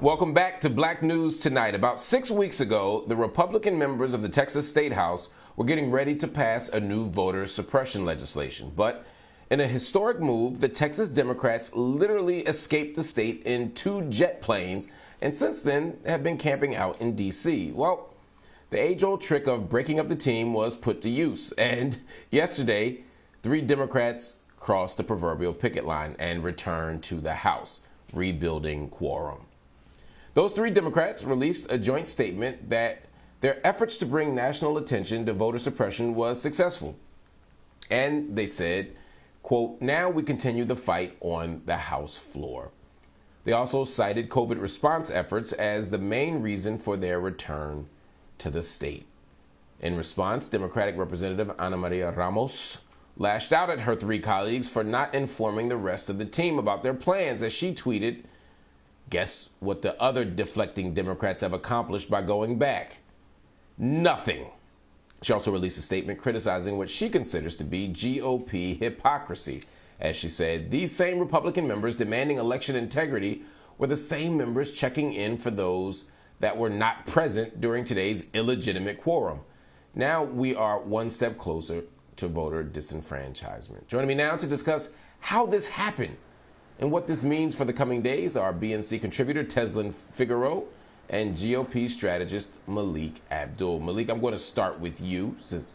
Welcome back to Black News Tonight. About 6 weeks ago, the Republican members of the Texas State House were getting ready to pass a new voter suppression legislation. But in a historic move, the Texas Democrats literally escaped the state in 2 jet planes and since then have been camping out in D.C. Well, the age-old trick of breaking up the team was put to use. And yesterday, 3 Democrats crossed the proverbial picket line and returned to the House, rebuilding Quorum. Those 3 Democrats released a joint statement that their efforts to bring national attention to voter suppression was successful. And they said, quote, "Now we continue the fight on the House floor." They also cited COVID response efforts as the main reason for their return to the state. In response, Democratic Representative Ana Maria Ramos lashed out at her 3 colleagues for not informing the rest of the team about their plans as she tweeted, "Guess what the other deflecting Democrats have accomplished by going back? Nothing." She also released a statement criticizing what she considers to be GOP hypocrisy. As she said, these same Republican members demanding election integrity were the same members checking in for those that were not present during today's illegitimate quorum. Now we are one step closer to voter disenfranchisement. Joining me now to discuss how this happened and what this means for the coming days are BNC contributor Tezlyn Figaro and GOP strategist Melik Abdul. Melik, I'm going to start with you since,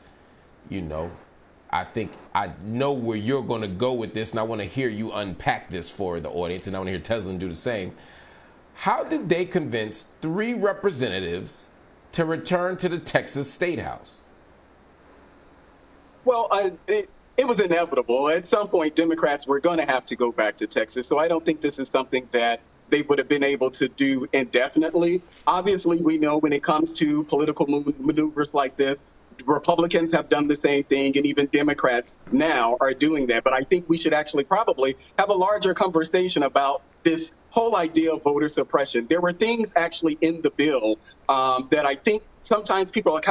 I think I know where you're going to go with this, and I want to hear you unpack this for the audience, and I want to hear Tezlyn do the same. How did they convince 3 representatives to return to the Texas State House? Well, it was inevitable. At some point, Democrats were going to have to go back to Texas. So I don't think this is something that they would have been able to do indefinitely. Obviously, we know when it comes to political maneuvers like this, Republicans have done the same thing, and even Democrats now are doing that. But I think we should actually probably have a larger conversation about this whole idea of voter suppression. There were things actually in the bill that I think sometimes people are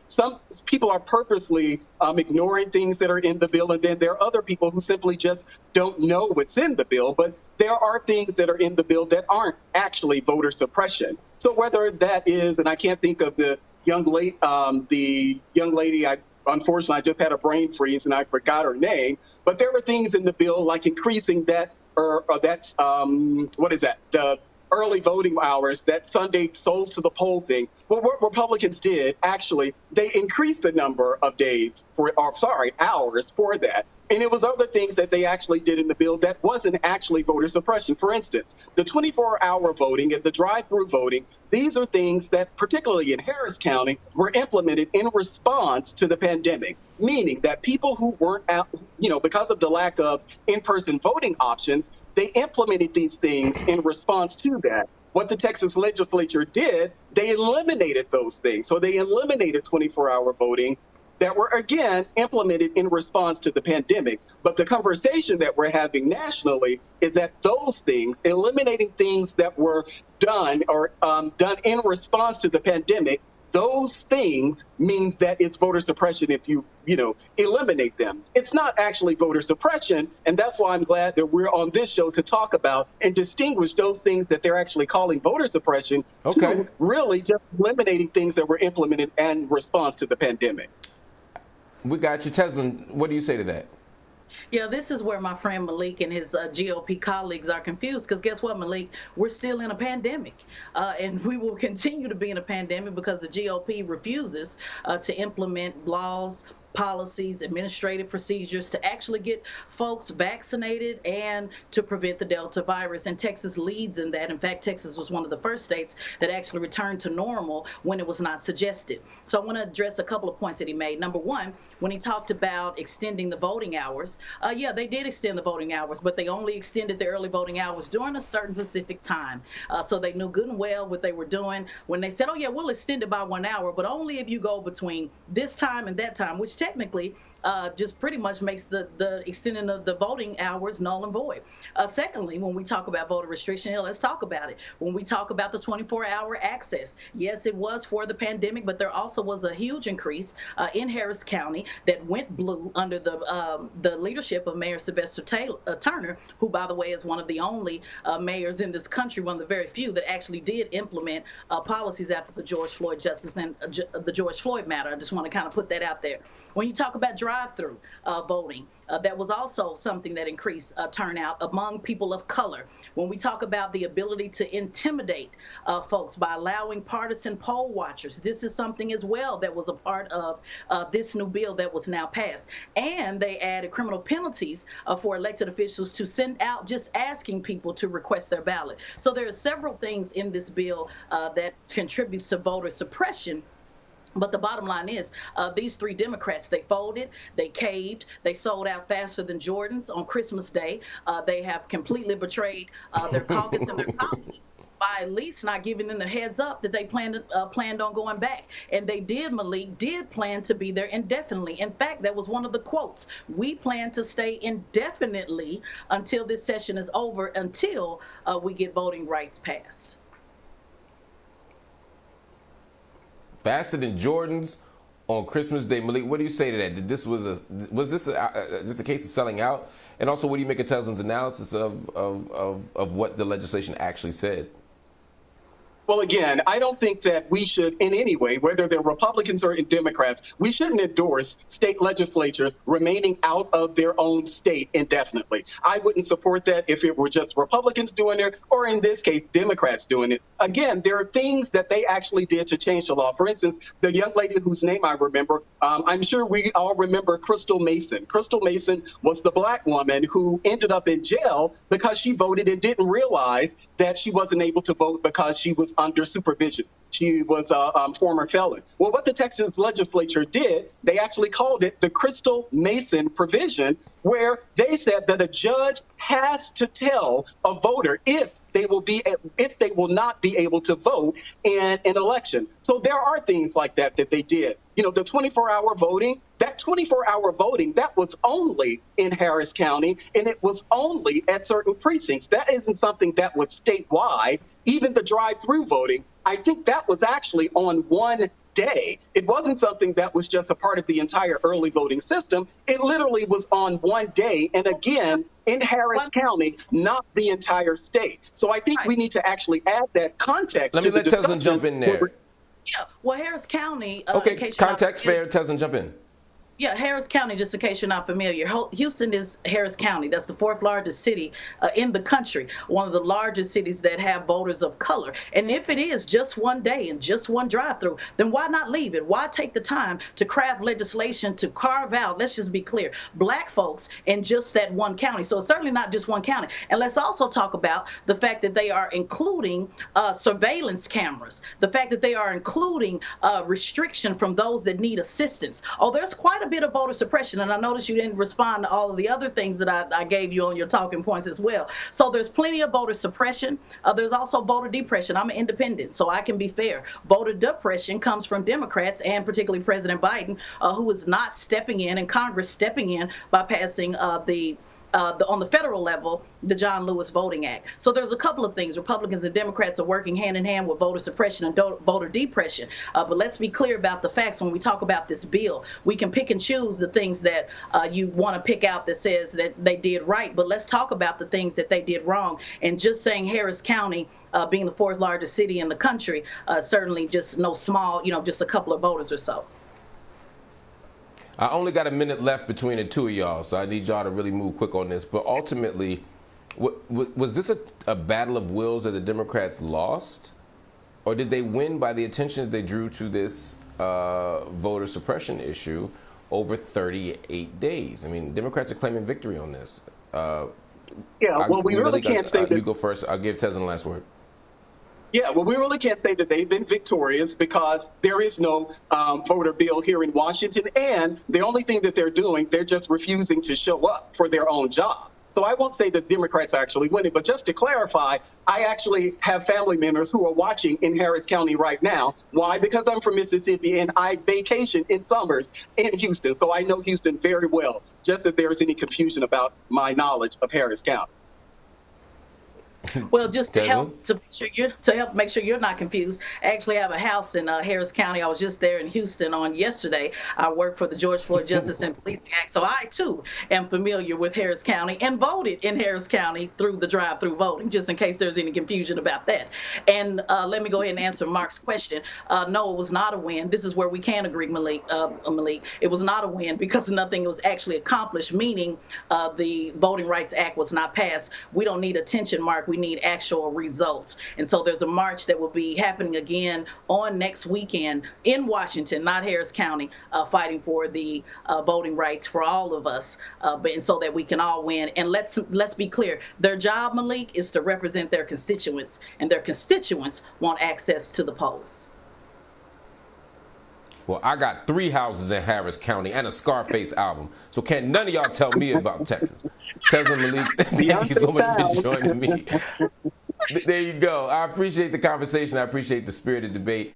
some people are purposely ignoring things that are in the bill, and then there are other people who simply just don't know what's in the bill. But there are things that are in the bill that aren't actually voter suppression. So whether that is, and I can't think of the young lady, unfortunately, I just had a brain freeze and I forgot her name. But there were things in the bill like increasing that, the early voting hours, that Sunday souls to the poll thing. Well, what Republicans did, actually, they increased the number of hours for that. And it was other things that they actually did in the bill that wasn't actually voter suppression. For instance, the 24-hour voting and the drive-through voting, these are things that, particularly in Harris County, were implemented in response to the pandemic, meaning that people who weren't out, because of the lack of in-person voting options, they implemented these things in response to that. What the Texas legislature did, they eliminated those things. So they eliminated 24-hour voting that were, again, implemented in response to the pandemic. But the conversation that we're having nationally is that those things, eliminating things that were done or done in response to the pandemic, those things means that it's voter suppression if you eliminate them. It's not actually voter suppression, and that's why I'm glad that we're on this show to talk about and distinguish those things that they're actually calling voter suppression to really just eliminating things that were implemented in response to the pandemic. We got you. Tezlyn, what do you say to that? Yeah, this is where my friend Melik and his GOP colleagues are confused, because guess what, Melik? We're still in a pandemic, and we will continue to be in a pandemic because the GOP refuses to implement laws, policies, administrative procedures to actually get folks vaccinated and to prevent the Delta virus. And Texas leads in that. In fact, Texas was one of the first states that actually returned to normal when it was not suggested. So I want to address a couple of points that he made. Number one, when he talked about extending the voting hours, yeah, they did extend the voting hours, but they only extended the early voting hours during a certain specific time. So they knew good and well what they were doing when they said, oh yeah, we'll extend it by 1 hour, but only if you go between this time and that time, which which technically just pretty much makes the extending of the voting hours null and void. Secondly, when we talk about voter restriction, let's talk about it. When we talk about the 24-hour access, yes, it was for the pandemic, but there also was a huge increase in Harris County that went blue under the leadership of Mayor Sylvester Turner, who, by the way, is one of the only mayors in this country, one of the very few that actually did implement policies after the George Floyd justice and the George Floyd matter. I just want to kind of put that out there. When you talk about drive-through voting, that was also something that increased turnout among people of color. When we talk about the ability to intimidate folks by allowing partisan poll watchers, this is something as well that was a part of this new bill that was now passed. And they added criminal penalties for elected officials to send out just asking people to request their ballot. So there are several things in this bill that contributes to voter suppression. But the bottom line is these three Democrats, they folded, they caved, they sold out faster than Jordans on Christmas Day. They have completely betrayed their caucus and their colleagues by at least not giving them the heads up that they planned on going back. And they did, Melik, did plan to be there indefinitely. In fact, that was one of the quotes. We plan to stay indefinitely until this session is over, until we get voting rights passed. Faster than Jordans on Christmas Day. Melik, what do you say to that? Did this was this just a case of selling out? And also, what do you make of Tezlyn's analysis of what the legislation actually said? Well, again, I don't think that we should in any way, whether they're Republicans or Democrats, we shouldn't endorse state legislatures remaining out of their own state indefinitely. I wouldn't support that if it were just Republicans doing it, or in this case, Democrats doing it. Again, there are things that they actually did to change the law. For instance, the young lady whose name I remember, I'm sure we all remember Crystal Mason. Crystal Mason was the black woman who ended up in jail because she voted and didn't realize that she wasn't able to vote because she was under supervision. She was a former felon. Well, what the Texas legislature did, they actually called it the Crystal Mason provision, where they said that a judge has to tell a voter if they will not be able to vote in an election. So there are things like that they did. You know, the 24-hour voting, that 24-hour voting, that was only in Harris County, and it was only at certain precincts. That isn't something that was statewide. Even the drive-through voting, I think that was actually on one day. It wasn't something that was just a part of the entire early voting system. It literally was on one day, and again, in Harris County, not the entire state. So I think we need to actually add that context. Let me let Tezlyn jump in there. Yeah, well, Harris County. Okay, context fair. Tezlyn, jump in. Yeah, Harris County, just in case you're not familiar, Houston is Harris County. That's the fourth largest city in the country, one of the largest cities that have voters of color. And if it is just one day and just one drive-through, then why not leave it? Why take the time to craft legislation to carve out, let's just be clear, black folks in just that one county? So it's certainly not just one county. And let's also talk about the fact that they are including surveillance cameras, the fact that they are including restriction from those that need assistance. Oh, there's quite a bit of voter suppression, and I noticed you didn't respond to all of the other things that I gave you on your talking points as well. So there's plenty of voter suppression. There's also voter depression. I'm an independent, so I can be fair. Voter depression comes from Democrats, and particularly President Biden, who is not stepping in, and Congress stepping in by passing on the federal level, the John Lewis Voting Act. So there's a couple of things. Republicans and Democrats are working hand in hand with voter suppression and voter depression. But let's be clear about the facts when we talk about this bill. We can pick and choose the things that you want to pick out that says that they did right, but let's talk about the things that they did wrong. And just saying Harris County being the fourth largest city in the country, certainly just no small, just a couple of voters or so. I only got a minute left between the two of y'all, so I need y'all to really move quick on this. But ultimately, was this a battle of wills that the Democrats lost? Or did they win by the attention that they drew to this voter suppression issue over 38 days? I mean, Democrats are claiming victory on this. Yeah, well, we really can't say that. You go first. I'll give Tezlyn the last word. Yeah, well, we really can't say that they've been victorious because there is no voter bill here in Washington. And the only thing that they're doing, they're just refusing to show up for their own job. So I won't say the Democrats are actually winning, but just to clarify, I actually have family members who are watching in Harris County right now. Why? Because I'm from Mississippi and I vacation in summers in Houston. So I know Houston very well, just if there's any confusion about my knowledge of Harris County. Well, just to Tezlyn? help make sure you're not confused, I actually have a house in Harris County. I was just there in Houston on yesterday. I work for the George Floyd Justice and Policing Act, so I too am familiar with Harris County and voted in Harris County through the drive-through voting, just in case there's any confusion about that. And let me go ahead and answer Mark's question. No, it was not a win. This is where we can agree, Malik. It was not a win because nothing was actually accomplished, meaning the Voting Rights Act was not passed. We don't need attention, Mark. We need actual results. And so there's a march that will be happening again on next weekend in Washington, not Harris County, fighting for the voting rights for all of us, and so that we can all win. And let's be clear, their job, Malik, is to represent their constituents, and their constituents want access to the polls. Well, I got 3 houses in Harris County and a Scarface album, so can't none of y'all tell me about Texas. Tezlyn, Malik, thank you so much for joining me. There you go. I appreciate the conversation. I appreciate the spirited debate.